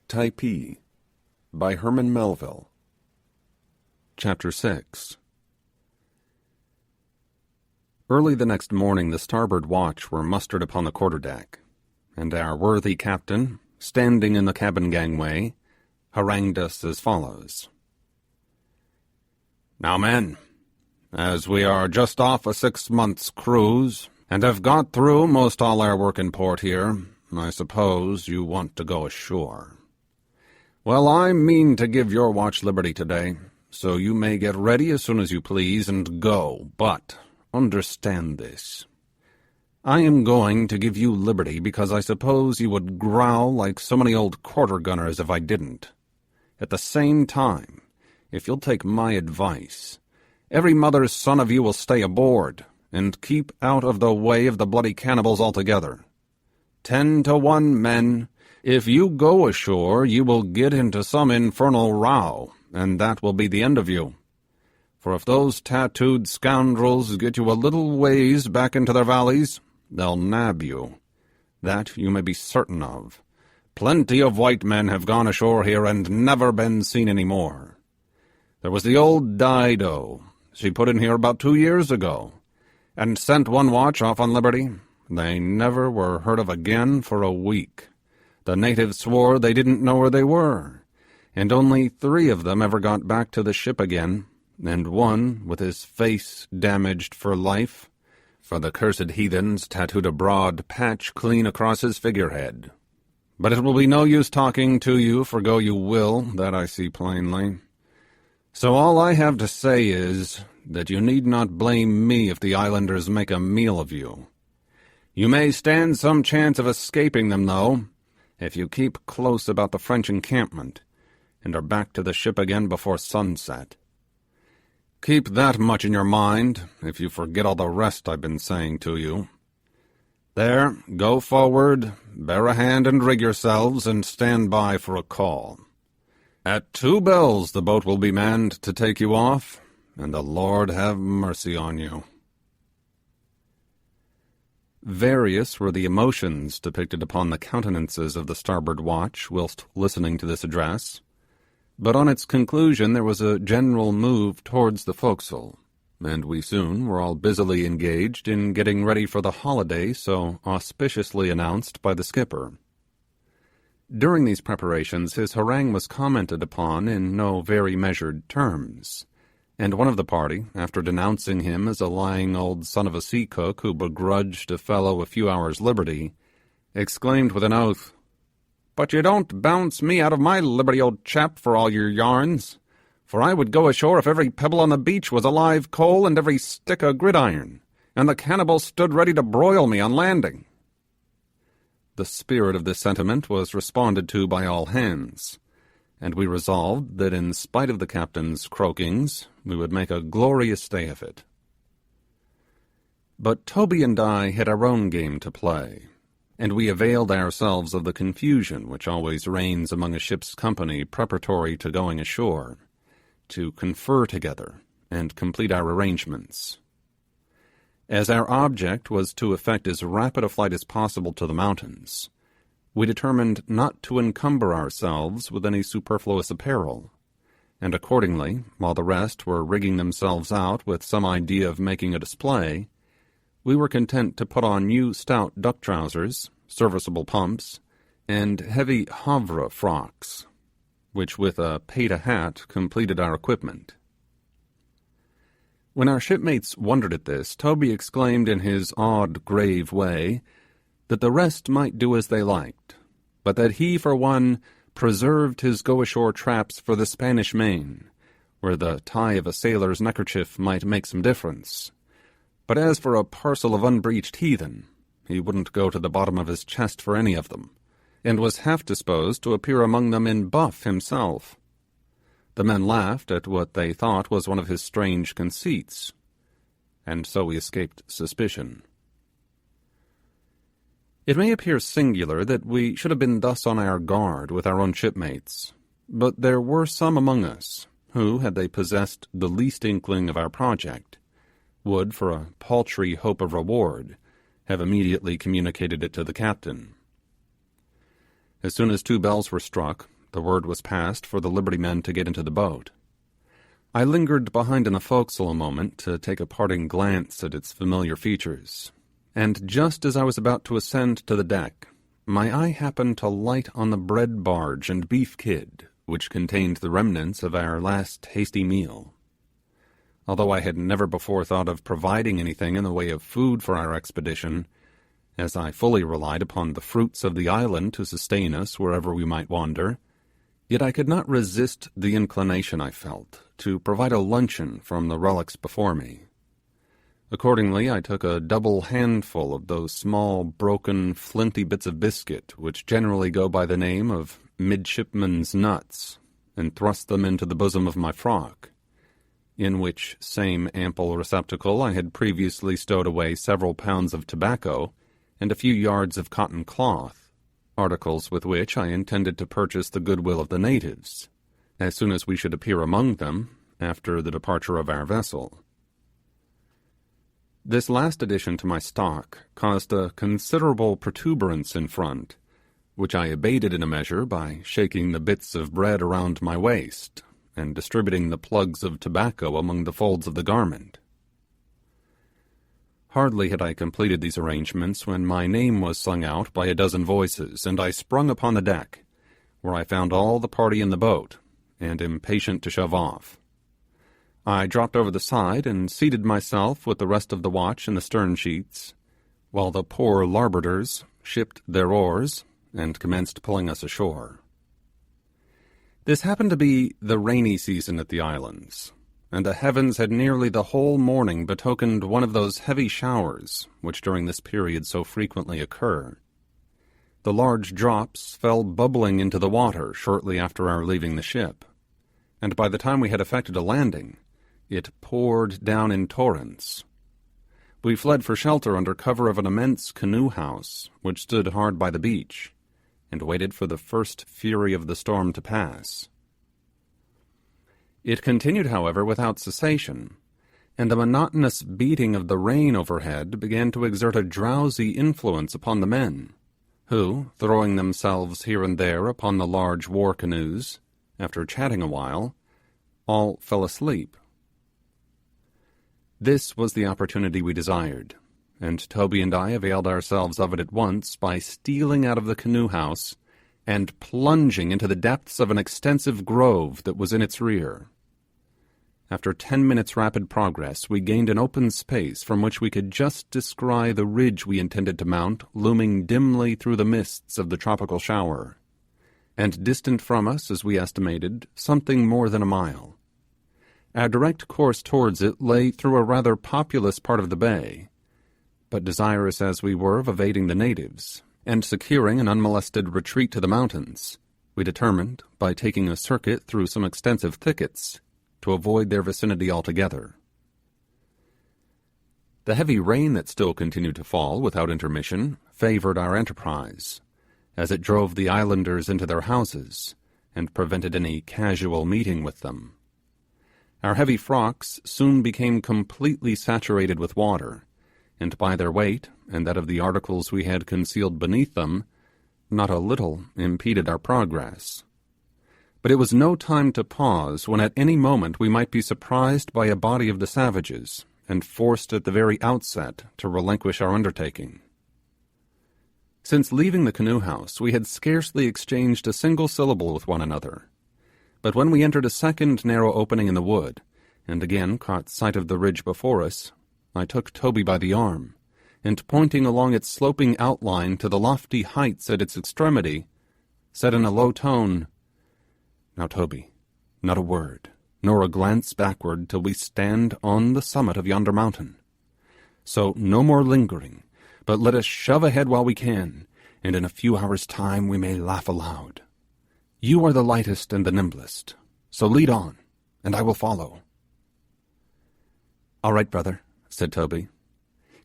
Typee by Herman Melville. Chapter 6. Early the next morning the starboard watch were mustered upon the quarterdeck, and our worthy captain, standing in the cabin gangway, harangued us as follows. Now, men, as we are just off a 6 months' cruise, and have got through most all our work in port here, I suppose you want to go ashore. Well, I mean to give your watch liberty today, so you may get ready as soon as you please and go, but understand this. I am going to give you liberty because I suppose you would growl like so many old quarter-gunners if I didn't. At the same time, if you'll take my advice, every mother's son of you will stay aboard, and keep out of the way of the bloody cannibals altogether. 10 to 1, men. If you go ashore, you will get into some infernal row, and that will be the end of you. For if those tattooed scoundrels get you a little ways back into their valleys, they'll nab you. That you may be certain of. Plenty of white men have gone ashore here and never been seen any more. There was the old Dido. She put in here about 2 years ago, and sent one watch off on liberty. They never were heard of again for a week. The natives swore they didn't know where they were, and only 3 of them ever got back to the ship again, and one with his face damaged for life, for the cursed heathens tattooed a broad patch clean across his figurehead. But it will be no use talking to you, for go you will, that I see plainly. So all I have to say is that you need not blame me if the islanders make a meal of you. You may stand some chance of escaping them, though, if you keep close about the French encampment, and are back to the ship again before sunset. Keep that much in your mind, if you forget all the rest I've been saying to you. There, go forward, bear a hand and rig yourselves, and stand by for a call. At 2 bells the boat will be manned to take you off, and the Lord have mercy on you. Various were the emotions depicted upon the countenances of the starboard watch whilst listening to this address, but on its conclusion there was a general move towards the forecastle, and we soon were all busily engaged in getting ready for the holiday so auspiciously announced by the skipper. During these preparations his harangue was commented upon in no very measured terms, and one of the party, after denouncing him as a lying old son of a sea cook who begrudged a fellow a few hours' liberty, exclaimed with an oath, "But you don't bounce me out of my liberty, old chap, for all your yarns, for I would go ashore if every pebble on the beach was a live coal and every stick a gridiron, and the cannibals stood ready to broil me on landing." The spirit of this sentiment was responded to by all hands, and we resolved that in spite of the captain's croakings, we would make a glorious day of it. But Toby and I had our own game to play, and we availed ourselves of the confusion which always reigns among a ship's company preparatory to going ashore, to confer together and complete our arrangements. As our object was to effect as rapid a flight as possible to the mountains, we determined not to encumber ourselves with any superfluous apparel, and accordingly, while the rest were rigging themselves out with some idea of making a display, we were content to put on new stout duck trousers, serviceable pumps, and heavy Havre frocks, which with a Peta hat completed our equipment. When our shipmates wondered at this, Toby exclaimed in his odd, grave way that the rest might do as they liked, but that he, for one, preserved his go-ashore traps for the Spanish Main, where the tie of a sailor's neckerchief might make some difference. But as for a parcel of unbreeched heathen, he wouldn't go to the bottom of his chest for any of them, and was half disposed to appear among them in buff himself. The men laughed at what they thought was one of his strange conceits, and so we escaped suspicion. It may appear singular that we should have been thus on our guard with our own shipmates, but there were some among us who, had they possessed the least inkling of our project, would, for a paltry hope of reward, have immediately communicated it to the captain. As soon as 2 bells were struck, The word was passed for the Liberty men to get into the boat. I lingered behind in the forecastle a moment to take a parting glance at its familiar features, and just as I was about to ascend to the deck, my eye happened to light on the bread barge and beef kid, which contained the remnants of our last hasty meal. Although I had never before thought of providing anything in the way of food for our expedition, as I fully relied upon the fruits of the island to sustain us wherever we might wander, yet I could not resist the inclination I felt to provide a luncheon from the relics before me. Accordingly, I took a double handful of those small, broken, flinty bits of biscuit which generally go by the name of midshipman's nuts, and thrust them into the bosom of my frock, in which same ample receptacle I had previously stowed away several pounds of tobacco and a few yards of cotton cloth, articles with which I intended to purchase the goodwill of the natives, as soon as we should appear among them after the departure of our vessel. This last addition to my stock caused a considerable protuberance in front, which I abated in a measure by shaking the bits of bread around my waist, and distributing the plugs of tobacco among the folds of the garment. Hardly had I completed these arrangements when my name was sung out by a dozen voices, and I sprung upon the deck, where I found all the party in the boat, and impatient to shove off. I dropped over the side and seated myself with the rest of the watch in the stern sheets, while the poor larboarders shipped their oars and commenced pulling us ashore. This happened to be the rainy season at the islands, and the heavens had nearly the whole morning betokened one of those heavy showers which during this period so frequently occur. The large drops fell bubbling into the water shortly after our leaving the ship, and by the time we had effected a landing, it poured down in torrents. We fled for shelter under cover of an immense canoe house which stood hard by the beach, and waited for the first fury of the storm to pass. It continued, however, without cessation, and the monotonous beating of the rain overhead began to exert a drowsy influence upon the men, who, throwing themselves here and there upon the large war canoes, after chatting a while, all fell asleep. This was the opportunity we desired, and Toby and I availed ourselves of it at once by stealing out of the canoe house and plunging into the depths of an extensive grove that was in its rear. After 10 minutes' rapid progress, we gained an open space from which we could just descry the ridge we intended to mount looming dimly through the mists of the tropical shower, and distant from us, as we estimated, something more than a mile. Our direct course towards it lay through a rather populous part of the bay, but desirous as we were of evading the natives, and securing an unmolested retreat to the mountains, we determined, by taking a circuit through some extensive thickets, to avoid their vicinity altogether. The heavy rain that still continued to fall without intermission favoured our enterprise, as it drove the islanders into their houses, and prevented any casual meeting with them. Our heavy frocks soon became completely saturated with water, and by their weight, and that of the articles we had concealed beneath them, not a little impeded our progress. But it was no time to pause when at any moment we might be surprised by a body of the savages, and forced at the very outset to relinquish our undertaking. Since leaving the canoe house, we had scarcely exchanged a single syllable with one another, but when we entered a second narrow opening in the wood, and again caught sight of the ridge before us, I took Toby by the arm, and pointing along its sloping outline to the lofty heights at its extremity, said in a low tone, "Now, Toby, not a word, nor a glance backward till we stand on the summit of yonder mountain. So no more lingering, but let us shove ahead while we can, and in a few hours' time we may laugh aloud. You are the lightest and the nimblest, so lead on, and I will follow." "All right, brother," said Toby.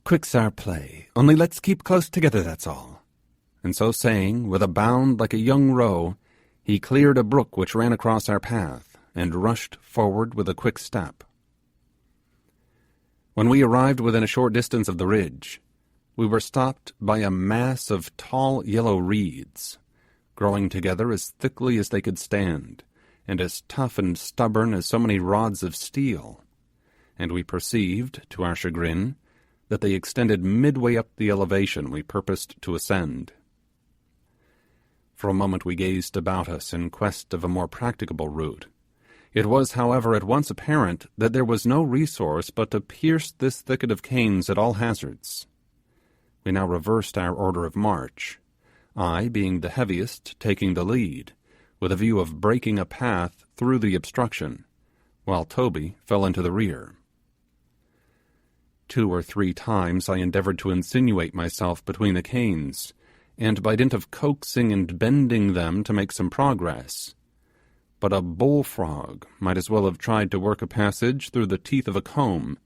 "Quick's our play, only let's keep close together, that's all." And so saying, with a bound like a young roe, he cleared a brook which ran across our path, and rushed forward with a quick step. When we arrived within a short distance of the ridge, we were stopped by a mass of tall yellow reeds, growing together as thickly as they could stand, and as tough and stubborn as so many rods of steel, and we perceived, to our chagrin, that they extended midway up the elevation we purposed to ascend. For a moment we gazed about us in quest of a more practicable route. It was, however, at once apparent that there was no resource but to pierce this thicket of canes at all hazards. We now reversed our order of march, I, being the heaviest, taking the lead, with a view of breaking a path through the obstruction, while Toby fell into the rear. 2 or 3 times I endeavoured to insinuate myself between the canes, and by dint of coaxing and bending them to make some progress. But a bullfrog might as well have tried to work a passage through the teeth of a comb,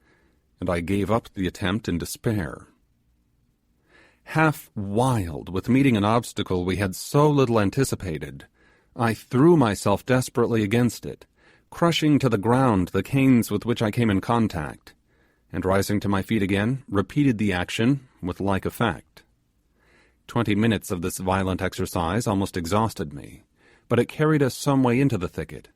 and I gave up the attempt in despair. Half wild with meeting an obstacle we had so little anticipated, I threw myself desperately against it, crushing to the ground the canes with which I came in contact, and rising to my feet again, repeated the action with like effect. 20 minutes of this violent exercise almost exhausted me, but it carried us some way into the thicket,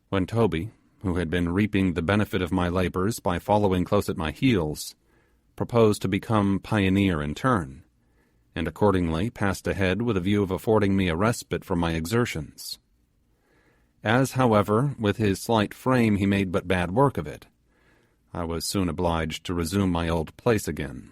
when Toby, who had been reaping the benefit of my labours by following close at my heels, proposed to become pioneer in turn, and accordingly passed ahead with a view of affording me a respite from my exertions. As, however, with his slight frame he made but bad work of it, I was soon obliged to resume my old place again.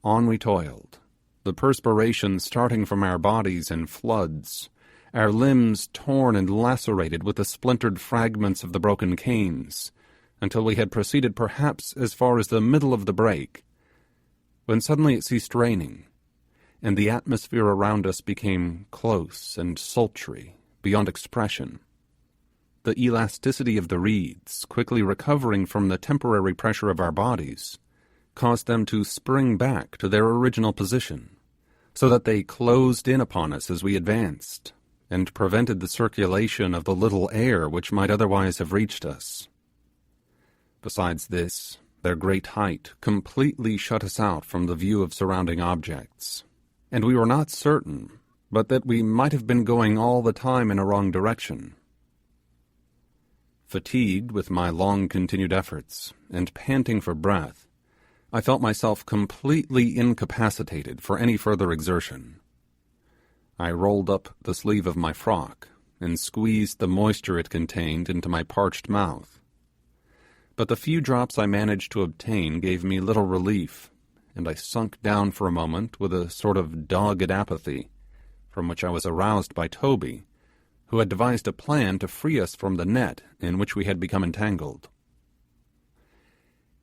On we toiled, the perspiration starting from our bodies in floods, our limbs torn and lacerated with the splintered fragments of the broken canes, until we had proceeded perhaps as far as the middle of the break, when suddenly it ceased raining, and the atmosphere around us became close and sultry beyond expression. The elasticity of the reeds, quickly recovering from the temporary pressure of our bodies, caused them to spring back to their original position, so that they closed in upon us as we advanced, and prevented the circulation of the little air which might otherwise have reached us. Besides this, their great height completely shut us out from the view of surrounding objects, and we were not certain but that we might have been going all the time in a wrong direction. Fatigued with my long-continued efforts, and panting for breath, I felt myself completely incapacitated for any further exertion. I rolled up the sleeve of my frock, and squeezed the moisture it contained into my parched mouth. But the few drops I managed to obtain gave me little relief, and I sunk down for a moment with a sort of dogged apathy, from which I was aroused by Toby, who had devised a plan to free us from the net in which we had become entangled.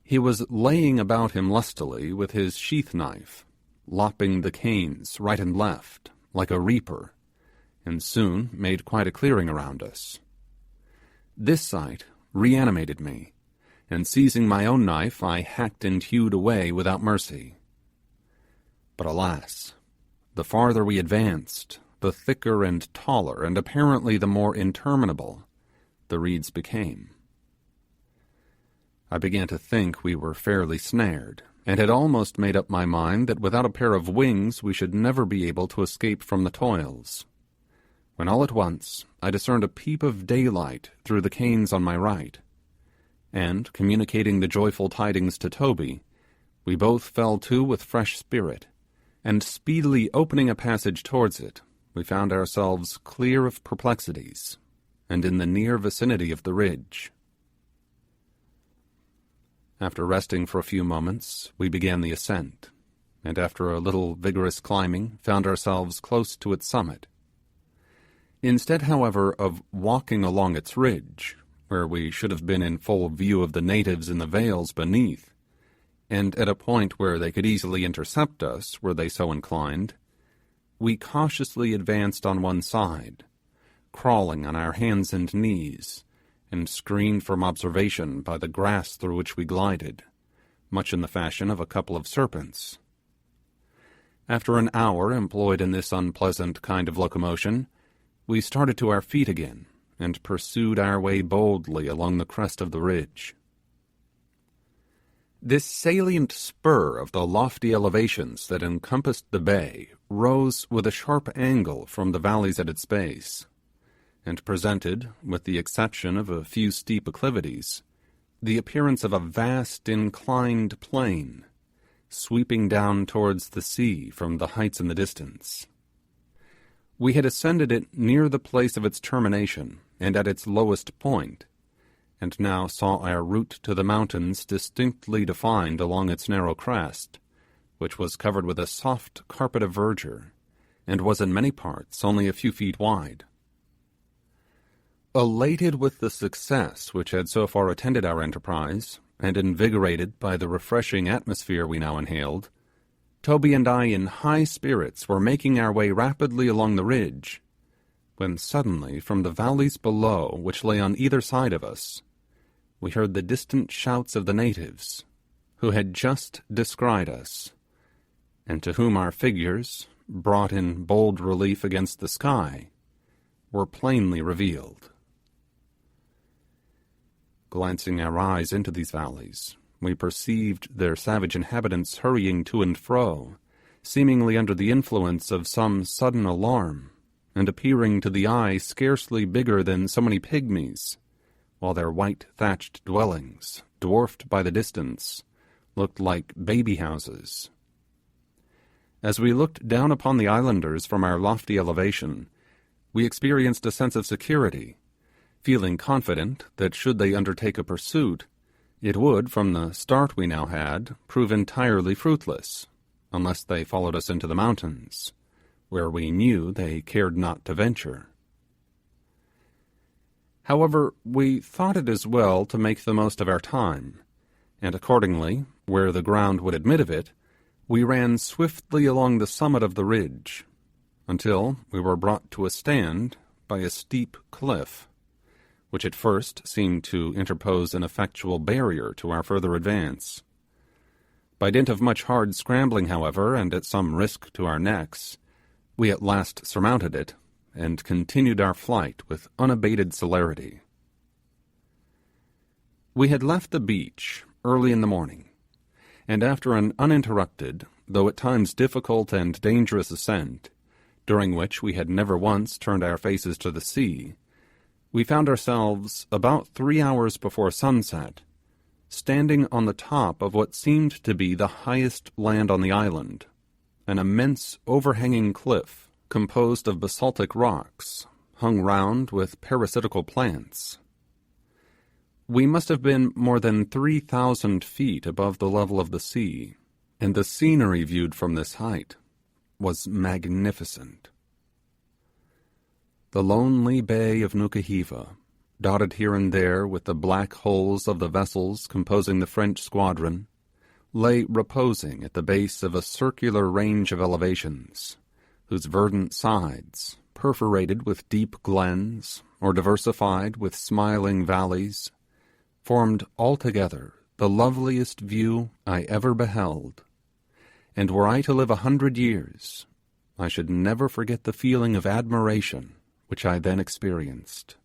He was laying about him lustily with his sheath knife, lopping the canes right and left, like a reaper, and soon made quite a clearing around us. This sight reanimated me, and seizing my own knife, I hacked and hewed away without mercy. But alas, the farther we advanced, the thicker and taller, and apparently the more interminable, the reeds became. I began to think we were fairly snared, and had almost made up my mind that without a pair of wings we should never be able to escape from the toils, when all at once I discerned a peep of daylight through the canes on my right, and, communicating the joyful tidings to Toby, we both fell to with fresh spirit, and speedily opening a passage towards it, we found ourselves clear of perplexities, and in the near vicinity of the ridge. After resting for a few moments, we began the ascent, and after a little vigorous climbing, found ourselves close to its summit. Instead, however, of walking along its ridge, where we should have been in full view of the natives in the vales beneath, and at a point where they could easily intercept us were they so inclined, we cautiously advanced on one side, crawling on our hands and knees, and screened from observation by the grass through which we glided, much in the fashion of a couple of serpents. After an hour employed in this unpleasant kind of locomotion, we started to our feet again, and pursued our way boldly along the crest of the ridge. This salient spur of the lofty elevations that encompassed the bay rose with a sharp angle from the valleys at its base, and presented, with the exception of a few steep acclivities, the appearance of a vast inclined plain, sweeping down towards the sea from the heights in the distance. We had ascended it near the place of its termination and at its lowest point, and now saw our route to the mountains distinctly defined along its narrow crest, which was covered with a soft carpet of verdure, and was in many parts only a few feet wide. Elated with the success which had so far attended our enterprise, and invigorated by the refreshing atmosphere we now inhaled, Toby and I in high spirits were making our way rapidly along the ridge, when suddenly from the valleys below, which lay on either side of us, we heard the distant shouts of the natives, who had just descried us, and to whom our figures, brought in bold relief against the sky, were plainly revealed. Glancing our eyes into these valleys, we perceived their savage inhabitants hurrying to and fro, seemingly under the influence of some sudden alarm, and appearing to the eye scarcely bigger than so many pygmies, while their white thatched dwellings, dwarfed by the distance, looked like baby houses. As we looked down upon the islanders from our lofty elevation, we experienced a sense of security, feeling confident that should they undertake a pursuit, it would, from the start we now had, prove entirely fruitless, unless they followed us into the mountains, where we knew they cared not to venture. However, we thought it as well to make the most of our time, and accordingly, where the ground would admit of it, we ran swiftly along the summit of the ridge, until we were brought to a stand by a steep cliff, which at first seemed to interpose an effectual barrier to our further advance. By dint of much hard scrambling, however, and at some risk to our necks, we at last surmounted it, and continued our flight with unabated celerity. We had left the beach early in the morning, and after an uninterrupted, though at times difficult and dangerous ascent, during which we had never once turned our faces to the sea, we found ourselves, about 3 hours before sunset, standing on the top of what seemed to be the highest land on the island, an immense overhanging cliff, composed of basaltic rocks, hung round with parasitical plants. We must have been more than 3,000 feet above the level of the sea, and the scenery viewed from this height was magnificent. The lonely bay of Nukuhiva, dotted here and there with the black hulls of the vessels composing the French squadron, lay reposing at the base of a circular range of elevations, whose verdant sides, perforated with deep glens, or diversified with smiling valleys, formed altogether the loveliest view I ever beheld, and were I to live 100 years, I should never forget the feeling of admiration which I then experienced.